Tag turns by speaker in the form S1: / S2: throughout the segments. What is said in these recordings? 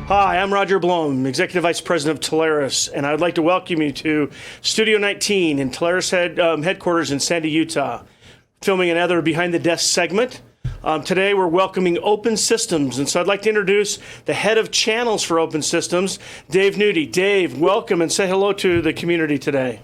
S1: Hi, I'm Roger Blom, Executive Vice President of Telarus, and I'd like to welcome you to Studio 19 in Telarus headquarters in Sandy, Utah, filming another Behind the Desk segment. Today we're welcoming Open Systems, and so I'd like to introduce the head of channels for Open Systems, Dave Nudie. Dave, welcome and say hello to the community today.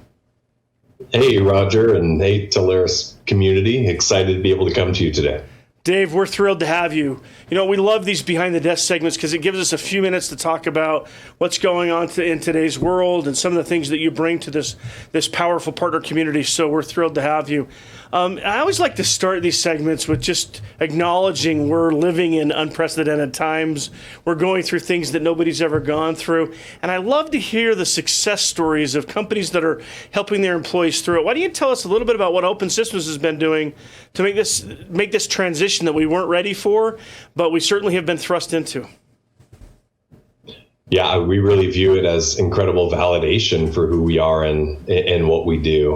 S2: Hey, Roger, and hey, Telarus community. Excited to be able to come to you today.
S1: Dave, we're thrilled to have you. You know, we love these Behind the Desk segments because it gives us a few minutes to talk about what's going on in today's world and some of the things that you bring to this powerful partner community. So we're thrilled to have you. I always like to start these segments with just acknowledging we're living in unprecedented times. We're going through things that nobody's ever gone through. And I love to hear the success stories of companies that are helping their employees through it. Why don't you tell us a little bit about what Open Systems has been doing to make this transition that we weren't ready for, but we certainly have been thrust into?
S2: Yeah, we really view it as incredible validation for who we are and what we do.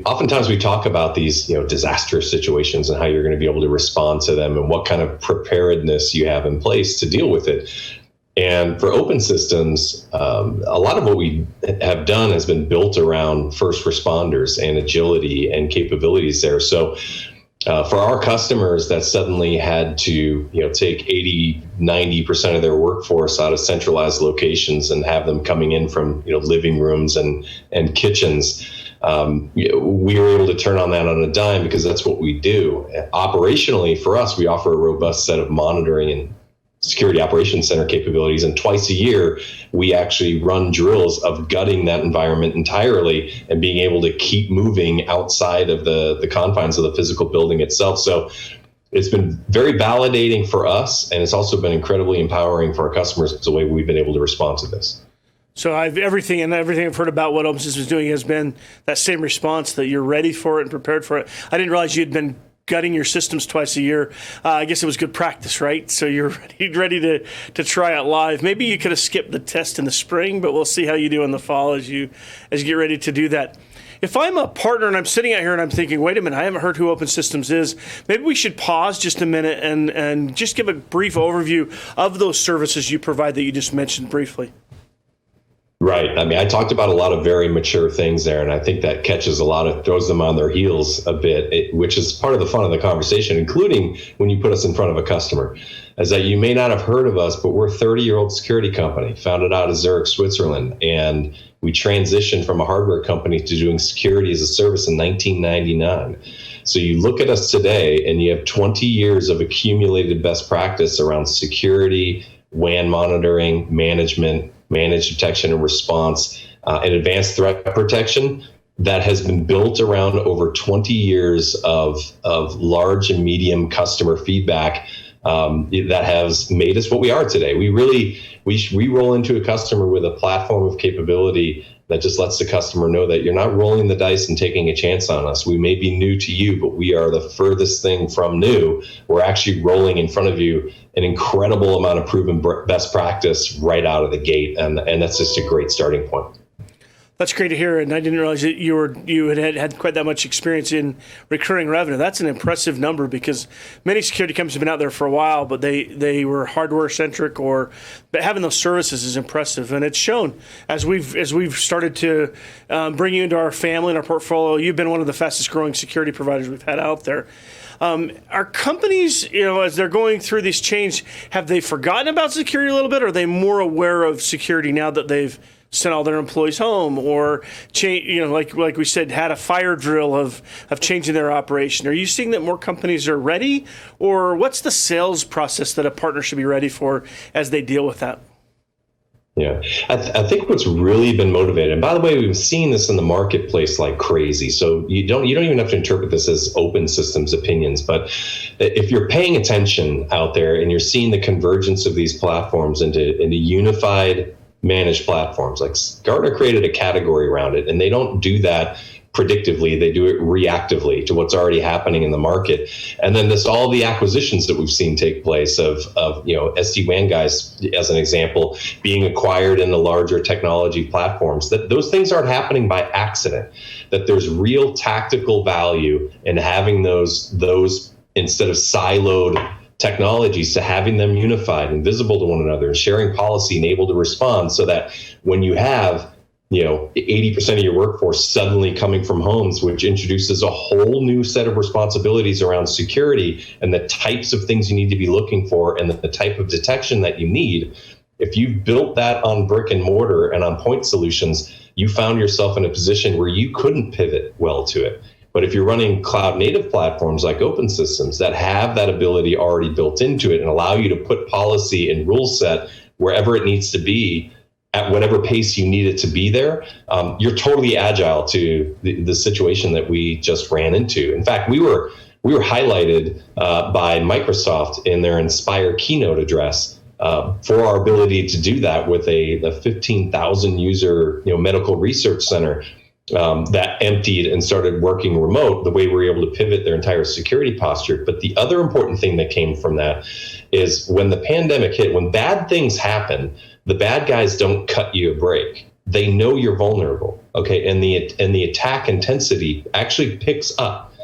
S2: Oftentimes we talk about these, disastrous situations and how you're going to be able to respond to them and what kind of preparedness you have in place to deal with it. And for Open Systems, a lot of what we have done has been built around first responders and agility and capabilities there. So for our customers that suddenly had to, take 80-90% of their workforce out of centralized locations and have them coming in from, living rooms and kitchens, we were able to turn on that on a dime because that's what we do. Operationally, for us, we offer a robust set of monitoring and security operations center capabilities. And twice a year, we actually run drills of gutting that environment entirely and being able to keep moving outside of the confines of the physical building itself. So it's been very validating for us, and it's also been incredibly empowering for our customers. It's the way we've been able to respond to this.
S1: So everything I've heard about what Open Systems is doing has been that same response, that you're ready for it and prepared for it. I didn't realize you'd been gutting your systems twice a year. I guess it was good practice, right? So you're ready to try it live. Maybe you could have skipped the test in the spring, but we'll see how you do in the fall as you get ready to do that. If I'm a partner and I'm sitting out here and I'm thinking, wait a minute, I haven't heard who Open Systems is, maybe we should pause just a minute and just give a brief overview of those services you provide that you just mentioned briefly.
S2: Right. I mean, I talked about a lot of very mature things there, and I think that throws them on their heels a bit, which is part of the fun of the conversation, including when you put us in front of a customer, is that you may not have heard of us, but we're a 30-year-old security company founded out of Zurich, Switzerland, and we transitioned from a hardware company to doing security as a service in 1999. So you look at us today, and you have 20 years of accumulated best practice around security, WAN monitoring, management, managed detection and response, and advanced threat protection that has been built around over 20 years of large and medium customer feedback that has made us what we are today. We roll into a customer with a platform of capability that just lets the customer know that you're not rolling the dice and taking a chance on us. We may be new to you, but we are the furthest thing from new. We're actually rolling in front of you an incredible amount of proven best practice right out of the gate, and that's just a great starting point.
S1: That's great to hear, and I didn't realize that you had quite that much experience in recurring revenue. That's an impressive number because many security companies have been out there for a while, but they were hardware centric. But having those services is impressive, and it's shown as we've started to bring you into our family and our portfolio. You've been one of the fastest growing security providers we've had out there. Are companies, as they're going through this change, have they forgotten about security a little bit? Or are they more aware of security now that they've sent all their employees home, or like we said, had a fire drill of changing their operation? Are you seeing that more companies are ready, or what's the sales process that a partner should be ready for as they deal with that?
S2: Yeah, I think what's really been motivated, and by the way, we've seen this in the marketplace like crazy. So you don't even have to interpret this as Open Systems opinions, but if you're paying attention out there and you're seeing the convergence of these platforms into unified managed platforms, like Gartner created a category around it, and they don't do that predictively. They do it reactively to what's already happening in the market. And then all the acquisitions that we've seen take place of SD-WAN guys, as an example, being acquired into larger technology platforms, that those things aren't happening by accident, that there's real tactical value in having those instead of siloed technologies to having them unified and visible to one another and sharing policy and able to respond, so that when you have 80% of your workforce suddenly coming from homes, which introduces a whole new set of responsibilities around security and the types of things you need to be looking for and the type of detection that you need. If you've built that on brick and mortar and on point solutions, you found yourself in a position where you couldn't pivot well to it. But if you're running cloud native platforms like open systems that have that ability already built into it and allow you to put policy and rule set wherever it needs to be, at whatever pace you need it to be there, you're totally agile to the situation that we just ran into. In fact, we were highlighted by Microsoft in their Inspire keynote address for our ability to do that with a 15,000 user medical research center that emptied and started working remote. The way we were able to pivot their entire security posture. But the other important thing that came from that is when the pandemic hit, when bad things happen, the bad guys don't cut you a break. They know you're vulnerable, okay? And the attack intensity actually picks up.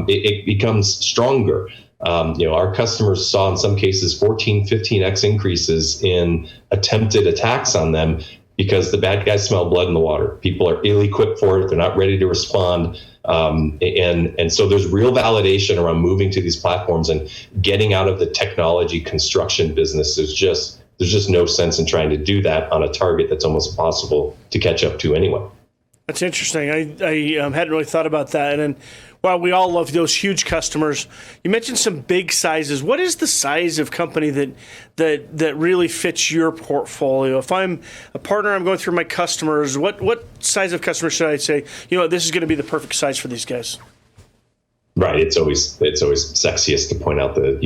S2: It becomes stronger. Our customers saw in some cases 14, 15x increases in attempted attacks on them because the bad guys smell blood in the water. People are ill-equipped for it. They're not ready to respond. And so there's real validation around moving to these platforms and getting out of the technology construction business. There's just no sense in trying to do that on a target that's almost impossible to catch up to anyway.
S1: That's interesting. I hadn't really thought about that. And then, while we all love those huge customers, you mentioned some big sizes. What is the size of company that really fits your portfolio? If I'm a partner, I'm going through my customers, what size of customer should I say, this is going to be the perfect size for these guys?
S2: Right. It's always sexiest to point out the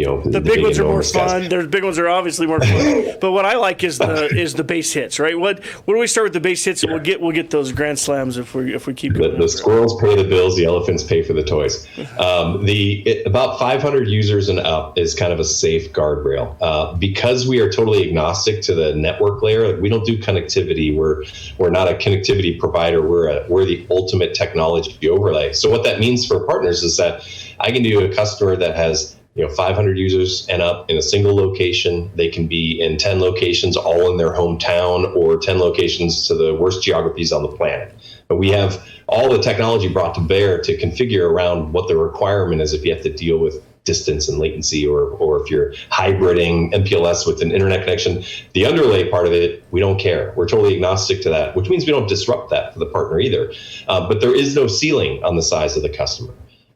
S1: big ones are more fun. The big ones are obviously more fun. But what I like is the base hits, right? What do we start with the base hits, and we'll get those grand slams if we keep going.
S2: The squirrels pay the bills, the elephants pay for the toys. About 500 users and up is kind of a safe guardrail because we are totally agnostic to the network layer. We don't do connectivity. We're not a connectivity provider. We're the ultimate technology overlay. So what that means for partners is that I can do a customer that has 500 users and up in a single location. They can be in 10 locations all in their hometown, or 10 locations to the worst geographies on the planet. But we have all the technology brought to bear to configure around what the requirement is if you have to deal with distance and latency, or if you're hybriding MPLS with an internet connection. The underlay part of it, we don't care. We're totally agnostic to that, which means we don't disrupt that for the partner either. But there is no ceiling on the size of the customer.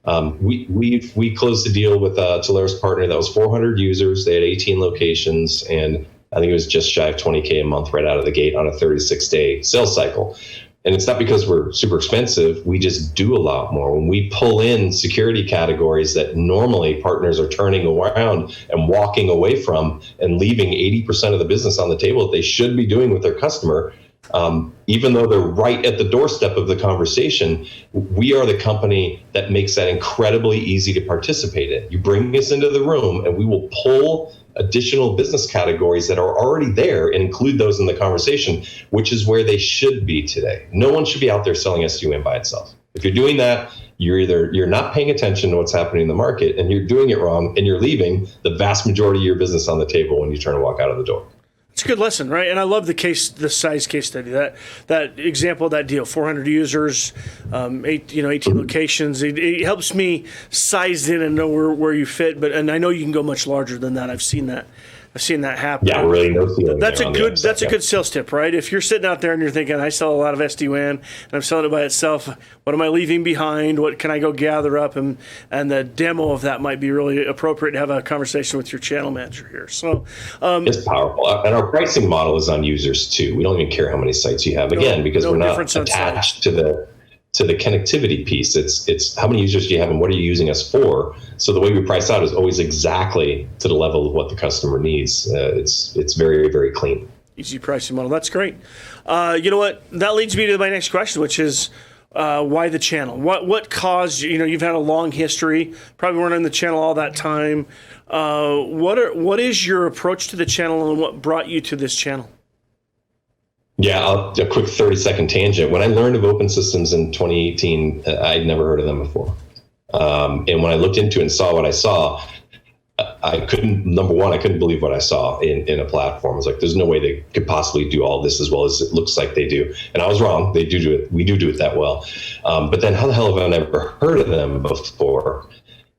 S2: We closed a deal with a Telarus partner that was 400 users. They had 18 locations, and I think it was just shy of $20K a month right out of the gate on a 36-day sales cycle. And it's not because we're super expensive. We just do a lot more. When we pull in security categories that normally partners are turning around and walking away from and leaving 80% of the business on the table that they should be doing with their customer, even though they're right at the doorstep of the conversation, we are the company that makes that incredibly easy to participate in. You bring us into the room and we will pull additional business categories that are already there and include those in the conversation, which is where they should be today. No one should be out there selling SD-WAN by itself. If you're doing that, you're not paying attention to what's happening in the market, and you're doing it wrong, and you're leaving the vast majority of your business on the table when you turn and walk out of the door.
S1: It's a good lesson, right? And I love the size case study, that example of that deal, 400 users, 18 locations. It helps me size in and know where you fit. And I know you can go much larger than that. I've seen that happen.
S2: Yeah, really no feeling.
S1: That's a good sales tip, right? If you're sitting out there and you're thinking, I sell a lot of SD-WAN and I'm selling it by itself, what am I leaving behind? What can I go gather up? And the demo of that might be really appropriate to have a conversation with your channel manager here. So
S2: it's powerful. And our pricing model is on users too. We don't even care how many sites you have, because we're not attached to the connectivity piece. It's how many users do you have and what are you using us for? So the way we price out is always exactly to the level of what the customer needs. It's very, very clean.
S1: Easy pricing model. That's great. You know what? That leads me to my next question, which is why the channel? What caused, you've had a long history, probably weren't in the channel all that time. What is your approach to the channel and what brought you to this channel?
S2: Yeah, a quick 30-second tangent. When I learned of open systems in 2018, I'd never heard of them before. And when I looked into it and saw what I saw, I couldn't, number one, I couldn't believe what I saw in a platform. I was like, there's no way they could possibly do all this as well as it looks like they do. And I was wrong. They do it. We do it that well. But then how the hell have I never heard of them before?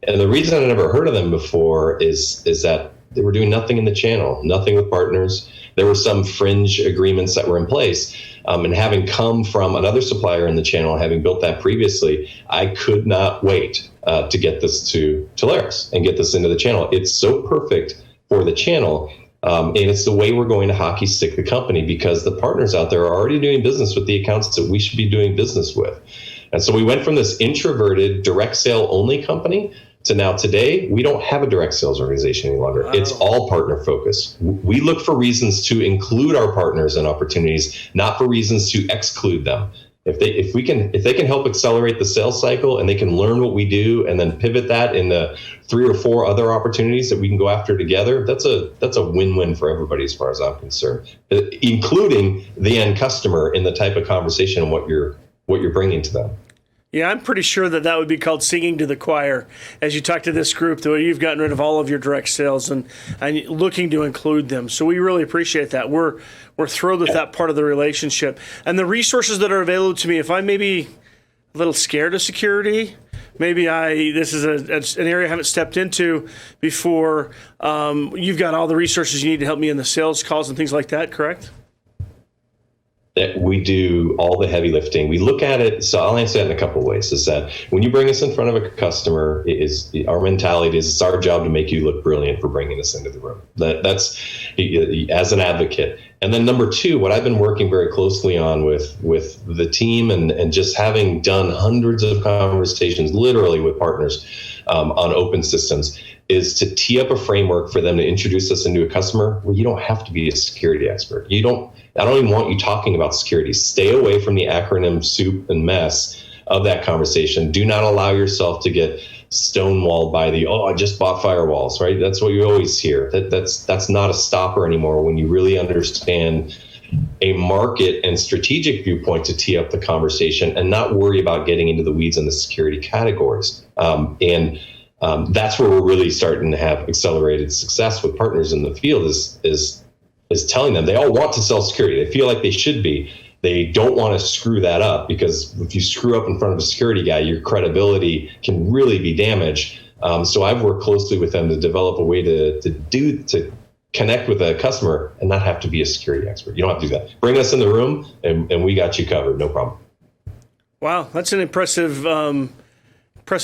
S2: And the reason I never heard of them before is that they were doing nothing in the channel, nothing with partners. There were some fringe agreements that were in place. And having come from another supplier in the channel, having built that previously, I could not wait to get this to Telarus and get this into the channel. It's so perfect for the channel. And it's the way we're going to hockey stick the company, because the partners out there are already doing business with the accounts that we should be doing business with. And so we went from this introverted direct sale only company to now today, we don't have a direct sales organization any longer. Wow. It's all partner focused. We look for reasons to include our partners in opportunities, not for reasons to exclude them. If they can help accelerate the sales cycle and they can learn what we do and then pivot that into 3 or 4 other opportunities that we can go after together, that's a win-win for everybody as far as I'm concerned, including the end customer in the type of conversation and what you're bringing to them.
S1: Yeah, I'm pretty sure that would be called singing to the choir as you talk to this group, the way you've gotten rid of all of your direct sales and looking to include them. So we really appreciate that. We're thrilled with that part of the relationship. And the resources that are available to me, if I'm maybe a little scared of security, maybe this is an area I haven't stepped into before, you've got all the resources you need to help me in the sales calls and things like that, correct?
S2: That we do all the heavy lifting. We look at it, so I'll answer that in a couple of ways. Is that when you bring us in front of a customer, our mentality is it's our job to make you look brilliant for bringing us into the room. That's as an advocate. And then number 2, what I've been working very closely on with the team and just having done hundreds of conversations, literally with partners on open systems, is to tee up a framework for them to introduce us into a customer where you don't have to be a security expert. I don't even want you talking about security. Stay away from the acronym soup and mess of that conversation. Do not allow yourself to get stonewalled by I just bought firewalls, right? That's what you always hear. That's not a stopper anymore when you really understand a market and strategic viewpoint to tee up the conversation and not worry about getting into the weeds in the security categories. That's where we're really starting to have accelerated success with partners in the field is telling them they all want to sell security. They feel like they should be. They don't want to screw that up, because if you screw up in front of a security guy, your credibility can really be damaged. So I've worked closely with them to develop a way to connect with a customer and not have to be a security expert. You don't have to do that. Bring us in the room and we got you covered. No problem. Wow,
S1: that's an impressive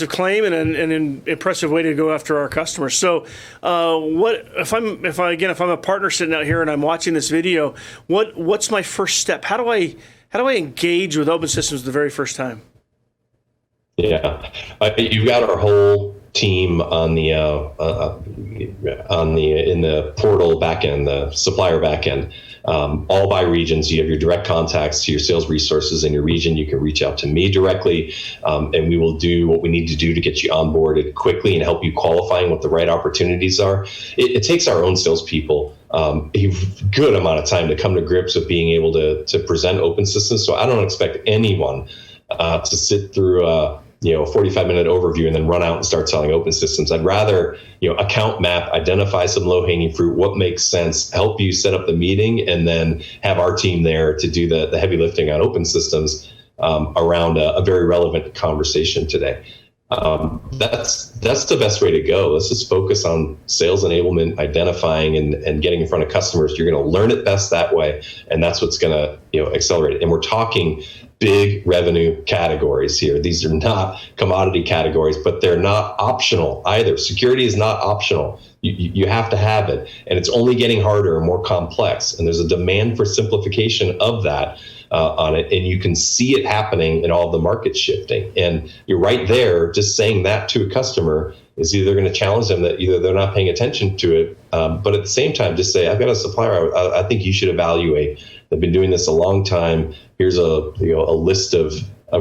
S1: claim and an impressive way to go after our customers. So, if I'm a partner sitting out here and I'm watching this video, what's my first step? How do I engage with Open Systems the very first time?
S2: Yeah, you've got our whole team in the portal backend, the supplier backend. All by regions. You have your direct contacts to your sales resources in your region. You can reach out to me directly, and we will do what we need to do to get you onboarded quickly and help you qualifying what the right opportunities are. It takes our own salespeople a good amount of time to come to grips with being able to present open systems. So I don't expect anyone to sit through a 45-minute overview and then run out and start selling open systems. I'd rather, account map, identify some low-hanging fruit, what makes sense, help you set up the meeting, and then have our team there to do the heavy lifting on open systems around a very relevant conversation today. That's the best way to go. Let's just focus on sales enablement, identifying and getting in front of customers. You're going to learn it best that way, and that's what's going to accelerate it. And we're talking big revenue categories here. These are not commodity categories, but they're not optional either. Security is not optional. You have to have it, and it's only getting harder and more complex. And there's a demand for simplification of that on it, and you can see it happening in all the market shifting. And you're right there. Just saying that to a customer is either going to challenge them that either they're not paying attention to it, but at the same time, just say, I've got a supplier I think you should evaluate. They've been doing this a long time. Here's a list of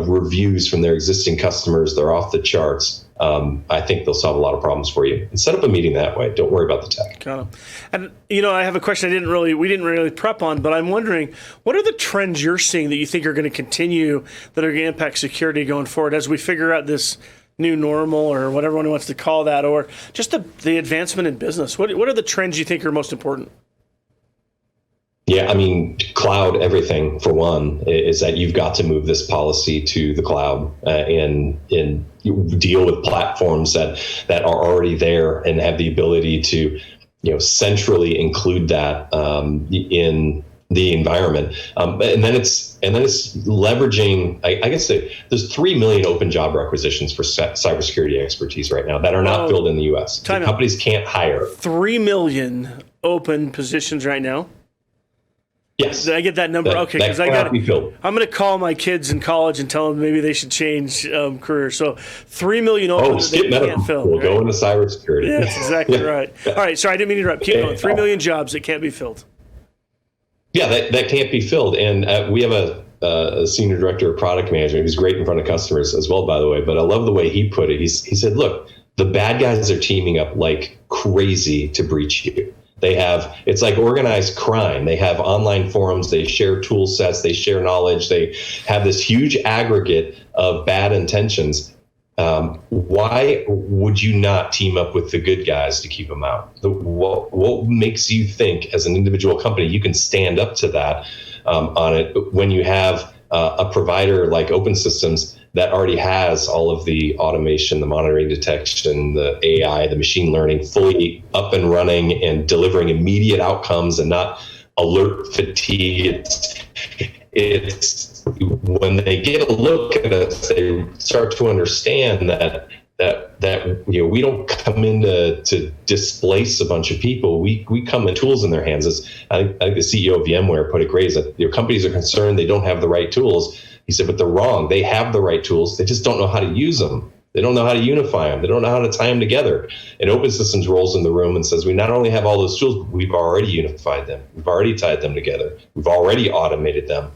S2: reviews from their existing customers. They're off the charts. I think they'll solve a lot of problems for you. And set up a meeting that way. Don't worry about the tech.
S1: Got it. And I have a question we didn't really prep on, but I'm wondering, what are the trends you're seeing that you think are going to continue that are going to impact security going forward as we figure out this new normal or whatever one wants to call that, or just the advancement in business? What are the trends you think are most important?
S2: Yeah, I mean, cloud everything, for one, is that you've got to move this policy to the cloud and deal with platforms that are already there and have the ability to, centrally include that in the environment. And then it's leveraging, I guess there's 3 million open job requisitions for cybersecurity expertise right now that are not filled in the US. Companies can't hire.
S1: 3 million open positions right now?
S2: Yes.
S1: Did I get that number? Okay, because I'm going to call my kids in college and tell them maybe they should change careers. So 3 million open that they can't fill.
S2: We'll go into cybersecurity.
S1: Yeah, that's exactly right. All right, sorry, I didn't mean to interrupt. Keep going. 3 million jobs that can't be filled.
S2: Yeah, that can't be filled. And we have a senior director of product management who's great in front of customers as well, by the way. But I love the way he put it. He said, look, the bad guys are teaming up like crazy to breach you. It's like organized crime. They have online forums, they share tool sets, they share knowledge, they have this huge aggregate of bad intentions. Why would you not team up with the good guys to keep them out? What makes you think as an individual company you can stand up to that on it when you have a provider like Open Systems that already has all of the automation, the monitoring, detection, the AI, the machine learning fully up and running and delivering immediate outcomes and not alert fatigue. It's when they get a look at us, they start to understand that we don't come in to displace a bunch of people. We come in tools in their hands. I think the CEO of VMware put it great, is that companies are concerned they don't have the right tools. He said, but they're wrong. They have the right tools. They just don't know how to use them. They don't know how to unify them. They don't know how to tie them together. And Open Systems rolls in the room and says, we not only have all those tools, but we've already unified them. We've already tied them together. We've already automated them.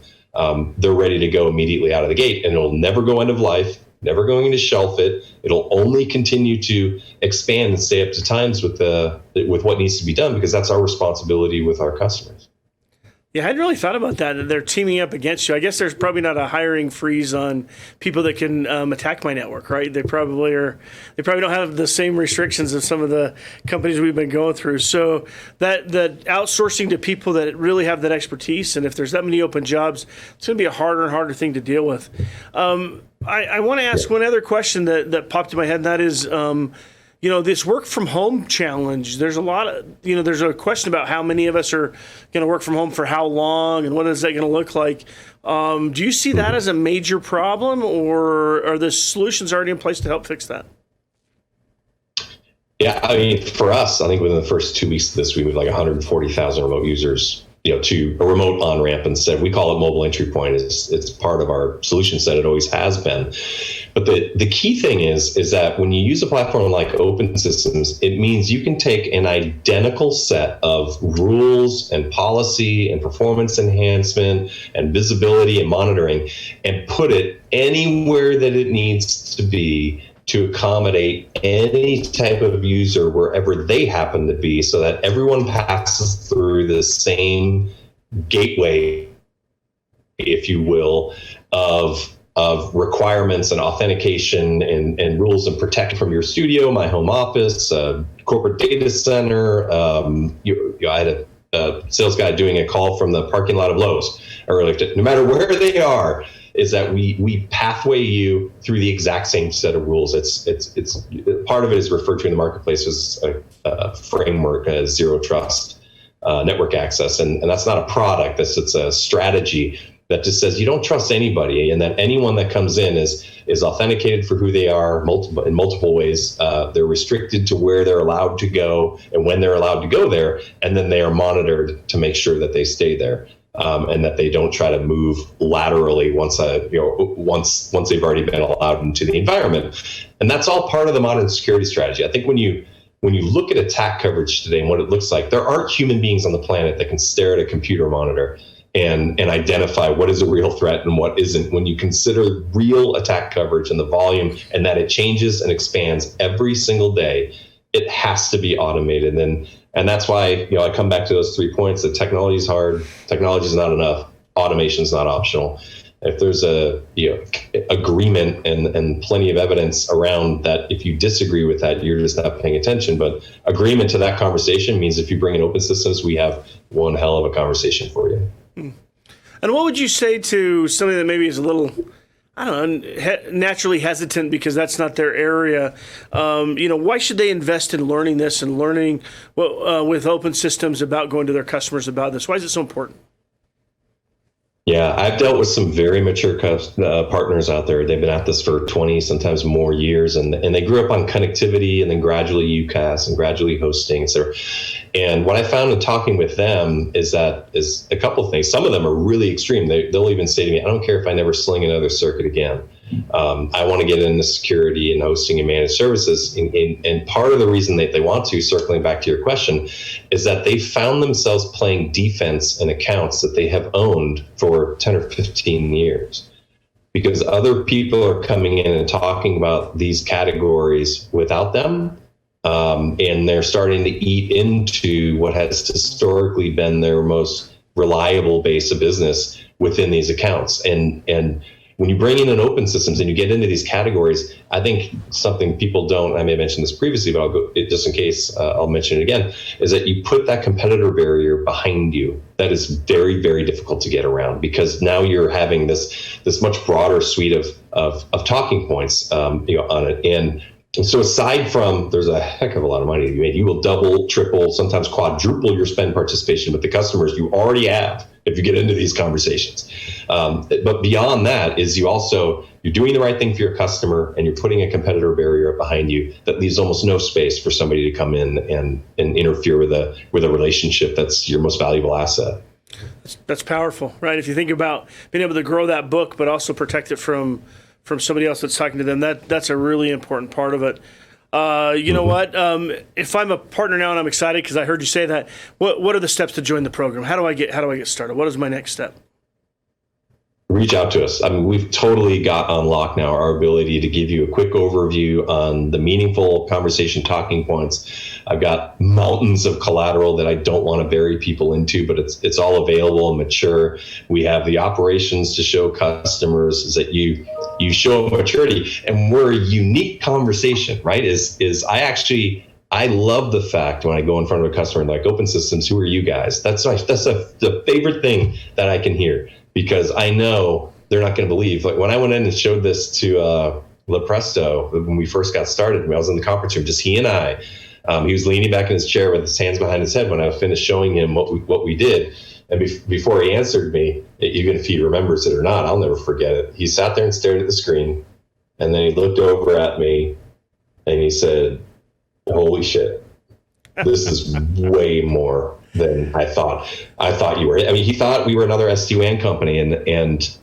S2: They're ready to go immediately out of the gate, and it'll never go end of life, never going to shelf it. It'll only continue to expand and stay up to times with what needs to be done, because that's our responsibility with our customers.
S1: Yeah, I hadn't really thought about that. They're teaming up against you. I guess there's probably not a hiring freeze on people that can attack my network, right? They probably don't have the same restrictions as some of the companies we've been going through. So that outsourcing to people that really have that expertise, and if there's that many open jobs, it's going to be a harder and harder thing to deal with. I want to ask one other question that popped in my head, and that is, this work from home challenge. There's a lot of, there's a question about how many of us are going to work from home for how long, and what is that going to look like? Do you see that as a major problem, or are the solutions already in place to help fix that? Yeah,
S2: I mean, for us, I think within the first 2 weeks of this, we moved like 140,000 remote users, to a remote on-ramp, and said, we call it mobile entry point. It's part of our solution set. It always has been. But the key thing is that when you use a platform like Open Systems, it means you can take an identical set of rules and policy and performance enhancement and visibility and monitoring and put it anywhere that it needs to be to accommodate any type of user wherever they happen to be, so that everyone passes through the same gateway, if you will, of requirements and authentication and rules and protection from your studio, my home office, corporate data center. I had a sales guy doing a call from the parking lot of Lowe's earlier. No matter where they are, is that we pathway you through the exact same set of rules. It's part of it is referred to in the marketplace as a framework, a zero trust network access, and that's not a product. It's a strategy that just says you don't trust anybody, and that anyone that comes in is authenticated for who they are in multiple ways. They're restricted to where they're allowed to go and when they're allowed to go there, and then they are monitored to make sure that they stay there. And that they don't try to move laterally once they've already been allowed into the environment. And that's all part of the modern security strategy. I think when you look at attack coverage today and what it looks like, there aren't human beings on the planet that can stare at a computer monitor and identify what is a real threat and what isn't. When you consider real attack coverage and the volume, and that it changes and expands every single day, it has to be automated. And that's why, I come back to those 3 points: that technology is hard, technology is not enough, automation is not optional. if there's a agreement and plenty of evidence around that, if you disagree with that, you're just not paying attention. But agreement to that conversation means if you bring in open systems, we have one hell of a conversation for you.
S1: And what would you say to somebody that maybe is a little, I don't know, naturally hesitant because that's not their area? Why should they invest in learning this and learning with open systems about going to their customers about this? Why is it so important?
S2: Yeah, I've dealt with some very mature partners out there. They've been at this for 20, sometimes more years, and they grew up on connectivity and then gradually UCaaS and gradually hosting, et cetera. And what I found in talking with them is a couple of things. Some of them are really extreme. They'll even say to me, I don't care if I never sling another circuit again. I want to get into security and hosting and managed services. And part of the reason that they want to, circling back to your question, is that they found themselves playing defense in accounts that they have owned for 10 or 15 years. Because other people are coming in and talking about these categories without them. And they're starting to eat into what has historically been their most reliable base of business within these accounts. And when you bring in an open systems and you get into these categories, I think something people don't, I may have mentioned this previously, but I'll go just in case, I'll mention it again, is that you put that competitor barrier behind you. That is very, very difficult to get around, because now you're having this much broader suite of talking points on it. And so aside from, there's a heck of a lot of money to be made. You will double, triple, sometimes quadruple your spend participation with the customers you already have if you get into these conversations. But beyond that is you're doing the right thing for your customer, and you're putting a competitor barrier behind you that leaves almost no space for somebody to come in and interfere with a relationship that's your most valuable asset.
S1: That's powerful, right? If you think about being able to grow that book, but also protect it from somebody else that's talking to them, that's a really important part of it. You know what? If I'm a partner now and I'm excited because I heard you say that, what are the steps to join the program? How do I get started? What is my next step?
S2: Reach out to us. I mean, we've totally got on lock now our ability to give you a quick overview on the meaningful conversation talking points. I've got mountains of collateral that I don't want to bury people into, but it's all available and mature. We have the operations to show customers is that you show maturity, and we're a unique conversation, right? I love the fact when I go in front of a customer and like, open systems, who are you guys? That's the favorite thing that I can hear, because I know they're not going to believe. Like when I went in and showed this to Lupresto when we first got started, when I was in the conference room, just he and I, he was leaning back in his chair with his hands behind his head when I finished showing him what we did. And before he answered me, even if he remembers it or not, I'll never forget it. He sat there and stared at the screen, and then he looked over at me and he said, "Holy shit, this is way more than I thought. I thought you were." I mean, he thought we were another SD-WAN company, and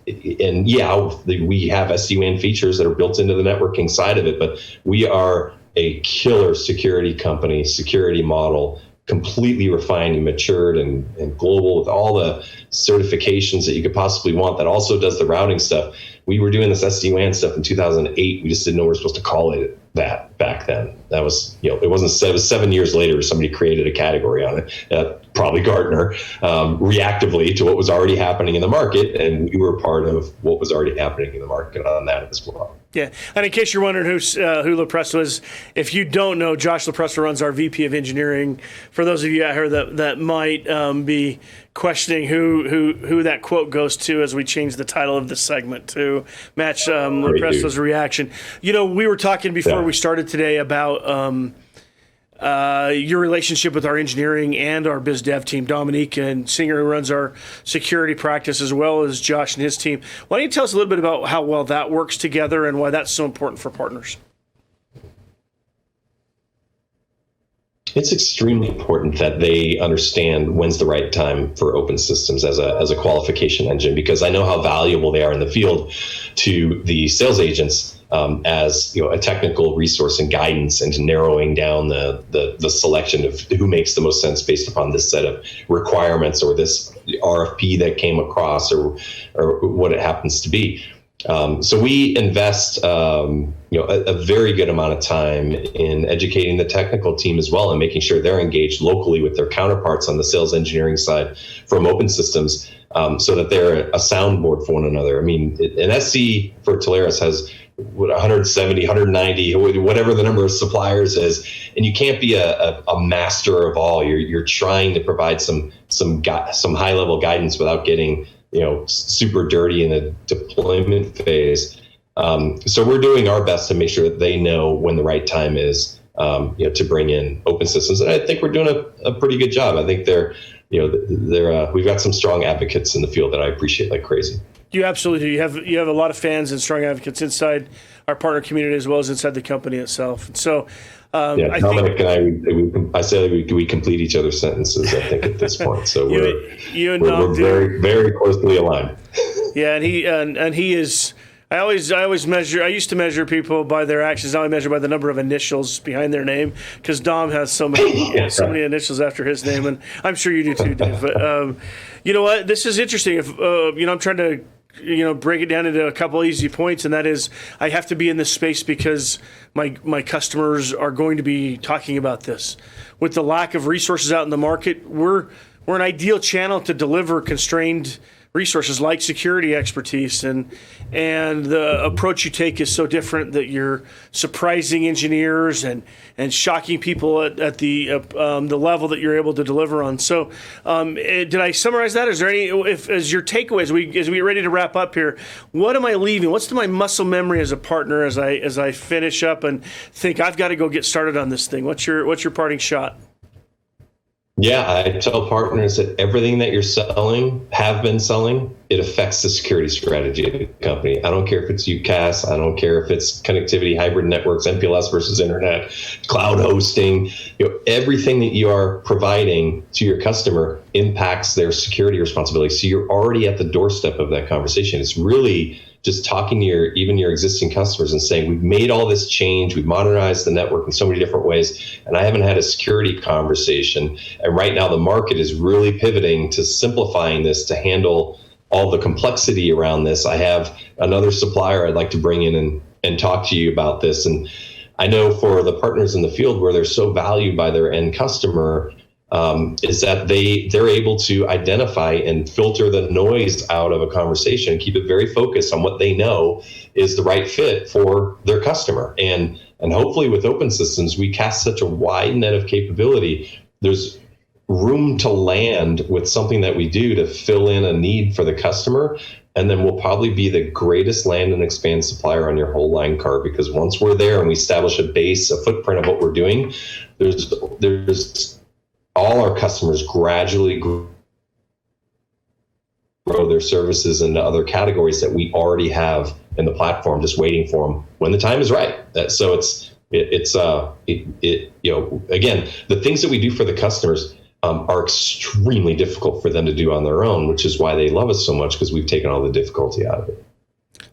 S2: yeah, we have SD-WAN features that are built into the networking side of it, but we are a killer security company, security model, completely refined and matured and global with all the certifications that you could possibly want, that also does the routing stuff. We were doing this SD-WAN stuff in 2008. We just didn't know we were supposed to call it that back then. That was, it was 7 years later, somebody created a category on it, probably Gartner, reactively to what was already happening in the market. And we were part of what was already happening in the market on that as well.
S1: Yeah, and in case you're wondering who Lupresto is, if you don't know, Josh Lupresto runs our VP of Engineering. For those of you out here that might be questioning who that quote goes to, as we change the title of this segment to match Lupresto's reaction. We were talking before we started today about your relationship with our engineering and our biz dev team, Dominique and Singer, who runs our security practice, as well as Josh and his team. Why don't you tell us a little bit about how well that works together and why that's so important for partners?
S2: It's extremely important that they understand when's the right time for open systems as a qualification engine, because I know how valuable they are in the field to the sales agents as a technical resource and guidance, and narrowing down the selection of who makes the most sense based upon this set of requirements or this RFP that came across or what it happens to be. So we invest, a very good amount of time in educating the technical team as well, and making sure they're engaged locally with their counterparts on the sales engineering side from Open Systems, so that they're a soundboard for one another. I mean, an SC for Telarus has 170, 190, whatever the number of suppliers is, and you can't be a master of all. You're trying to provide some high level guidance without getting super dirty in the deployment phase. So we're doing our best to make sure that they know when the right time is, to bring in Open Systems. And I think we're doing a pretty good job. I think we've got some strong advocates in the field that I appreciate like crazy.
S1: You absolutely do. You have a lot of fans and strong advocates inside our partner community as well as inside the company itself. And so,
S2: Dominic and I say we complete each other's sentences, I think, at this point. So we're very, very closely aligned.
S1: Yeah, and he is. I always measure. I used to measure people by their actions. Now I measure by the number of initials behind their name, because Dom has so many initials after his name, and I'm sure you do too, Dave. But you know what? This is interesting. If I'm trying to break it down into a couple easy points, and that is, I have to be in this space because my customers are going to be talking about this. With the lack of resources out in the market, we're an ideal channel to deliver constrained resources like security expertise, and the approach you take is so different that you're surprising engineers and shocking people at the level that you're able to deliver on. So, did I summarize that? Is there any, as your takeaway as we get ready to wrap up here? What am I leaving? What's my muscle memory as a partner as I finish up and think I've got to go get started on this thing? What's your parting shot?
S2: Yeah, I tell partners that everything that you're have been selling, it affects the security strategy of the company. I don't care if it's UCaaS, I don't care if it's connectivity, hybrid networks, MPLS versus internet, cloud hosting. Everything that you are providing to your customer impacts their security responsibility. So you're already at the doorstep of that conversation. It's really just talking to your existing customers and saying, we've made all this change, we've modernized the network in so many different ways, and I haven't had a security conversation. And right now the market is really pivoting to simplifying this to handle all the complexity around this. I have another supplier I'd like to bring in and talk to you about this. And I know for the partners in the field where they're so valued by their end customer, is that they're able to identify and filter the noise out of a conversation, keep it very focused on what they know is the right fit for their customer. And hopefully with Open Systems, we cast such a wide net of capability. There's room to land with something that we do to fill in a need for the customer. And then we'll probably be the greatest land and expand supplier on your whole line card, because once we're there and we establish a base, a footprint of what we're doing, there's all our customers gradually grow their services into other categories that we already have in the platform, just waiting for them when the time is right. So again, the things that we do for the customers are extremely difficult for them to do on their own, which is why they love us so much, because we've taken all the difficulty out of it.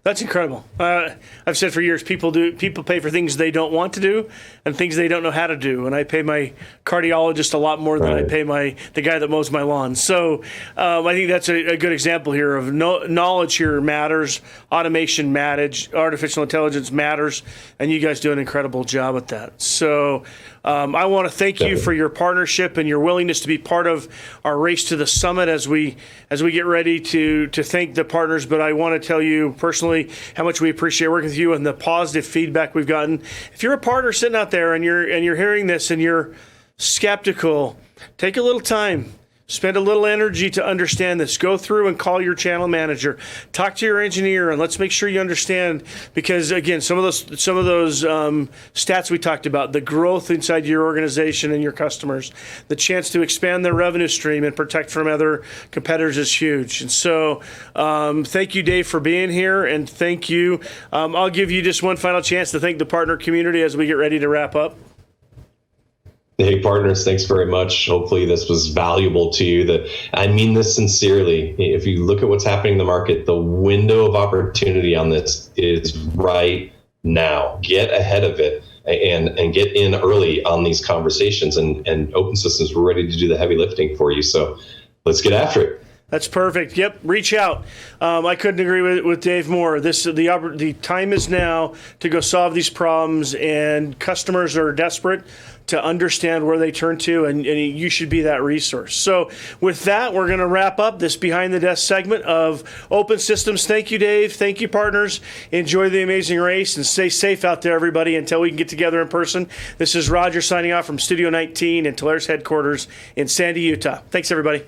S1: That's incredible. I've said for years, people pay for things they don't want to do and things they don't know how to do. And I pay my cardiologist a lot more than I pay the guy that mows my lawn. So I think that's a good example here of knowledge here matters, automation matters, artificial intelligence matters, and you guys do an incredible job at that. So I want to thank you for your partnership and your willingness to be part of our race to the summit as we get ready to thank the partners. But I want to tell you personally how much we appreciate working with you and the positive feedback we've gotten. If you're a partner sitting out there and you're hearing this and you're skeptical, take a little time. Spend a little energy to understand this. Go through and call your channel manager. Talk to your engineer, and let's make sure you understand. Because again, some of those stats we talked about, the growth inside your organization and your customers, the chance to expand their revenue stream and protect from other competitors is huge. And so, thank you, Dave, for being here, and thank you. I'll give you just one final chance to thank the partner community as we get ready to wrap up.
S2: Hey, partners, thanks very much. Hopefully this was valuable to you. I mean this sincerely. If you look at what's happening in the market, the window of opportunity on this is right now. Get ahead of it and get in early on these conversations. And Open Systems, we're ready to do the heavy lifting for you. So let's get after it.
S1: That's perfect. Yep, reach out. I couldn't agree with Dave more. The time is now to go solve these problems, and customers are desperate to understand where they turn to, and you should be that resource. So with that, we're going to wrap up this Behind the Desk segment of Open Systems. Thank you, Dave. Thank you, partners. Enjoy the amazing race, and stay safe out there, everybody, until we can get together in person. This is Roger signing off from Studio 19 and Telarus headquarters in Sandy, Utah. Thanks, everybody.